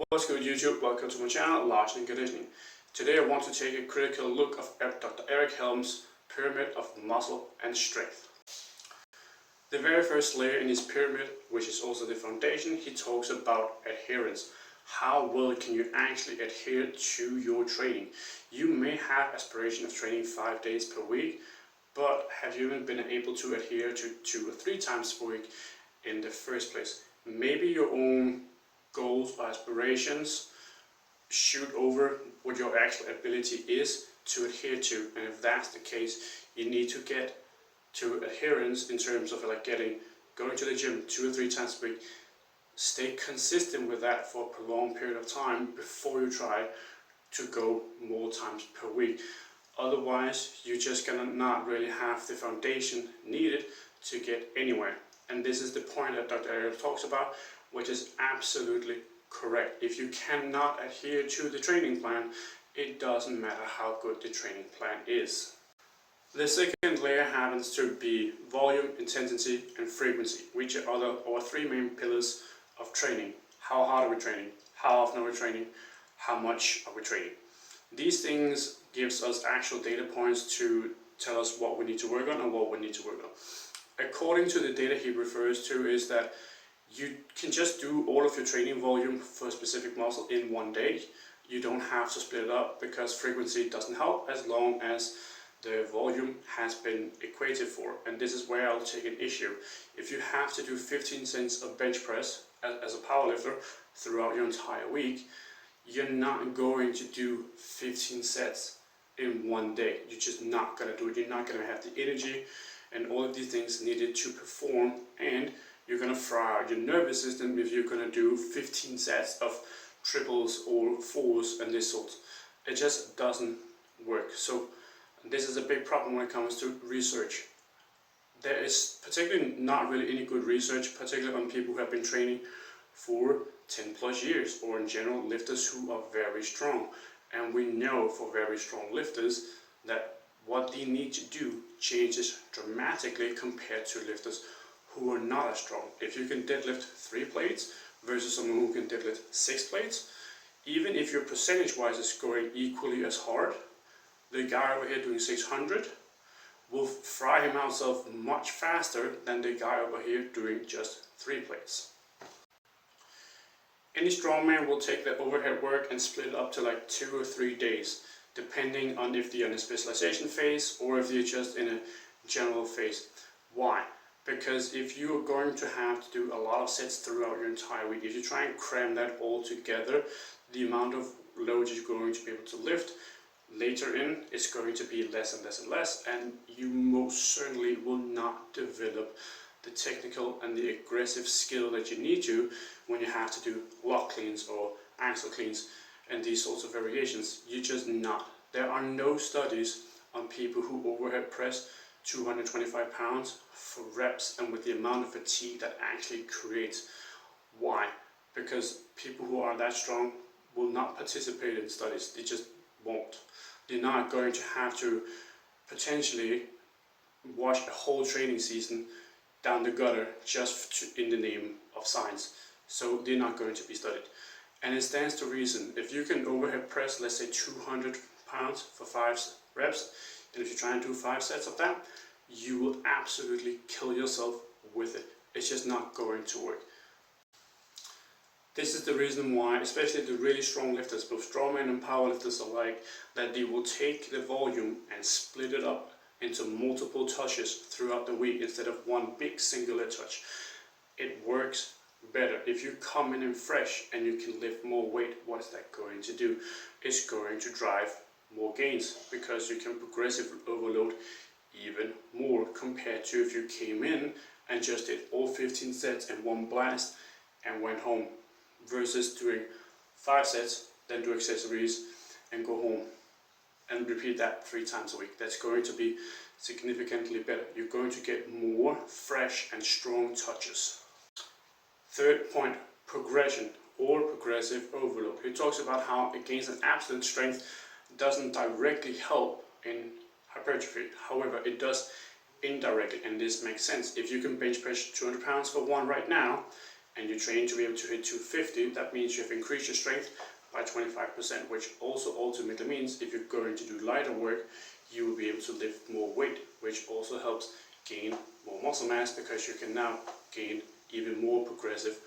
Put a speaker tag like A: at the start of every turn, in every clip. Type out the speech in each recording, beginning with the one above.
A: What's good YouTube? Welcome to my channel, Large and Conditioning. Today I want to take a critical look at Dr. Eric Helms' pyramid of muscle and strength. The very first layer in his pyramid, which is also the foundation, he talks about adherence. How well can you actually adhere to your training? You may have aspiration of training 5 days per week, but have you even been able to adhere to 2 or 3 times per week in the first place? Maybe your own goals or aspirations shoot over what your actual ability is to adhere to, and if that's the case, you need to get to adherence in terms of going to the gym 2 or 3 times a week. Stay consistent with that for a prolonged period of time before you try to go more times per week. Otherwise, you're just gonna not really have the foundation needed to get anywhere. And this is the point that Dr. Eric talks about, which is absolutely correct. If you cannot adhere to the training plan, it doesn't matter how good the training plan is. The second layer happens to be volume, intensity, and frequency, which are our 3 main pillars of training. How hard are we training? How often are we training? How much are we training? These things gives us actual data points to tell us what we need to work on and what we need to work on. According to the data he refers to is that you can just do all of your training volume for a specific muscle in one day. You don't have to split it up because frequency doesn't help as long as the volume has been equated for. And this is where I'll take an issue. If you have to do 15 sets of bench press as a powerlifter throughout your entire week, you're not going to do 15 sets in one day. You're just not going to do it. You're not going to have the energy and all of these things needed to perform, and you're going to fry out your nervous system if you're going to do 15 sets of triples or fours and this sort. It just doesn't work. So this is a big problem when it comes to research. There is particularly not really any good research, particularly on people who have been training for 10 plus years, or in general lifters who are very strong. And we know for very strong lifters that what they need to do changes dramatically compared to lifters who are not as strong. If you can deadlift 3 plates versus someone who can deadlift 6 plates, even if your percentage wise is scoring equally as hard, the guy over here doing 600 will fry himself much faster than the guy over here doing just 3 plates. Any strongman will take that overhead work and split it up to like 2 or 3 days, depending on if they're in a specialization phase or if they're just in a general phase. Why? Because if you're going to have to do a lot of sets throughout your entire week, if you try and cram that all together, the amount of load you're going to be able to lift later in is going to be less and less and less, and you most certainly will not develop the technical and the aggressive skill that you need to when you have to do lock cleans or ankle cleans and these sorts of variations. You're just not. There are no studies on people who overhead press 225 pounds for reps and with the amount of fatigue that actually creates. Why? Because people who are that strong will not participate in studies. They just won't. They're not going to have to potentially watch a whole training season down the gutter just in the name of science. So they're not going to be studied. And it stands to reason. If you can overhead press, let's say 200 pounds for 5 reps, and if you try and do 5 sets of that, you will absolutely kill yourself with it. It's just not going to work. This is the reason why, especially the really strong lifters, both strongmen and powerlifters alike, that they will take the volume and split it up into multiple touches throughout the week instead of one big singular touch. It works better. If you come in fresh and you can lift more weight, what is that going to do? It's going to drive more gains because you can progressively overload even more compared to if you came in and just did all 15 sets in one blast and went home, versus doing 5 sets, then do accessories and go home and repeat that 3 times a week. That's going to be significantly better. You're going to get more fresh and strong touches. Third point, progression or progressive overload. He talks about how against an absolute strength doesn't directly help in hypertrophy. However, it does indirectly, and this makes sense. If you can bench press 200 pounds for one right now, and you train to be able to hit 250, that means you've increased your strength by 25%, which also ultimately means if you're going to do lighter work, you will be able to lift more weight, which also helps gain more muscle mass because you can now gain even more progressive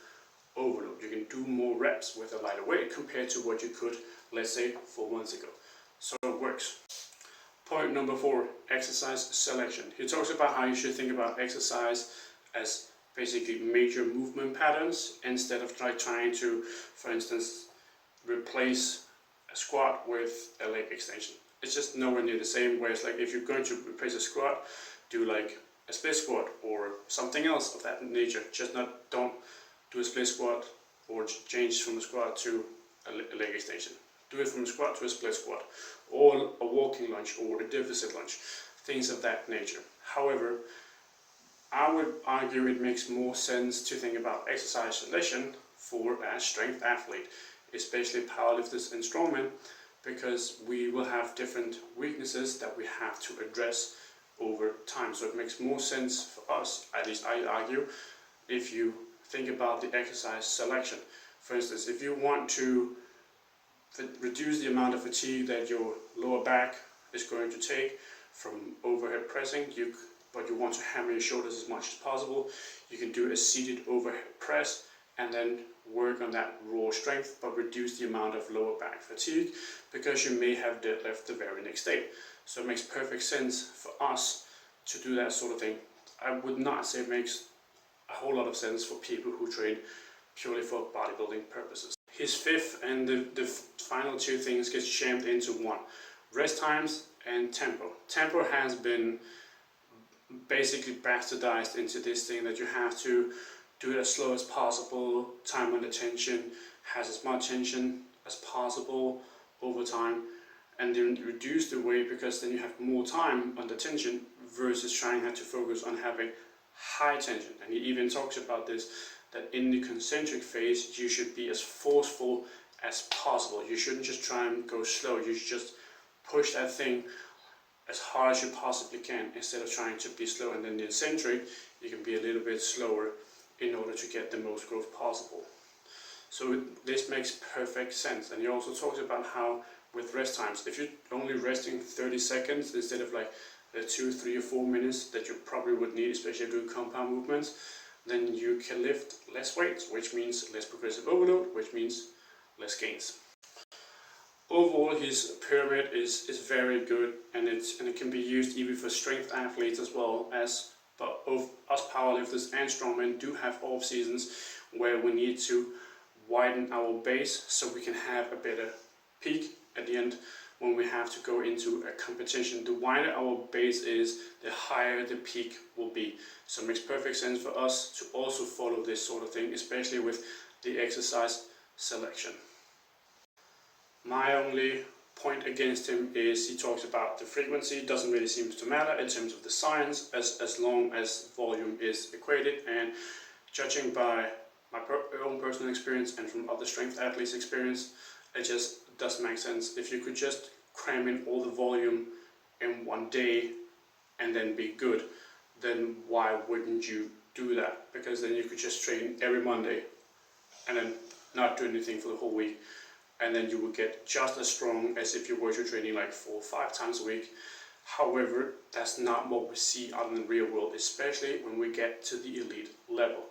A: overload. You can do more reps with a lighter weight compared to what you could, let's say, 4 months ago. So it works. Point number 4, exercise selection. He talks about how you should think about exercise as basically major movement patterns instead of trying to, for instance, replace a squat with a leg extension. It's just nowhere near the same. Whereas like if you're going to replace a squat, do like a split squat or something else of that nature. Just don't do a split squat or change from a squat to a leg extension. Do it from a squat to a split squat, or a walking lunge or a deficit lunge, things of that nature. However, I would argue it makes more sense to think about exercise selection for a strength athlete, especially powerlifters and strongmen, because we will have different weaknesses that we have to address over time. So it makes more sense for us, at least I argue, if you think about the exercise selection. For instance, if you want to reduce the amount of fatigue that your lower back is going to take from overhead pressing, but you want to hammer your shoulders as much as possible, you can do a seated overhead press and then work on that raw strength, but reduce the amount of lower back fatigue because you may have deadlift the very next day. So it makes perfect sense for us to do that sort of thing. I would not say it makes a whole lot of sense for people who train purely for bodybuilding purposes. His fifth and the final two things gets jammed into one: rest times and tempo. Tempo has been basically bastardized into this thing that you have to do it as slow as possible, time under tension, has as much tension as possible over time, and then reduce the weight because then you have more time under tension versus trying to focus on having high tension. And he even talks about this, that in the concentric phase you should be as forceful as possible. You shouldn't just try and go slow, you should just push that thing as hard as you possibly can instead of trying to be slow. And then the eccentric, you can be a little bit slower in order to get the most growth possible. So this makes perfect sense. And he also talks about how with rest times, if you're only resting 30 seconds instead of like the 2, 3 or 4 minutes that you probably would need, especially doing compound movements, then you can lift less weight, which means less progressive overload, which means less gains. Overall, his pyramid is very good, and it can be used even for strength athletes as well, as but both us powerlifters and strongmen do have off seasons where we need to widen our base so we can have a better peak at the end when we have to go into a competition. The wider our base is, the higher the peak will be. So it makes perfect sense for us to also follow this sort of thing, especially with the exercise selection. My only point against him is he talks about the frequency. It doesn't really seem to matter in terms of the science as long as volume is equated, and judging by my own personal experience and from other strength athletes' experience, it just doesn't make sense. If you could just cram in all the volume in one day and then be good, then why wouldn't you do that? Because then you could just train every Monday and then not do anything for the whole week, and then you would get just as strong as if you were training like 4 or 5 times a week. However, that's not what we see out in the real world, especially when we get to the elite level.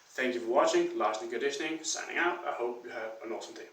A: Thank you for watching. Last Conditioning signing out. I hope you have an awesome day.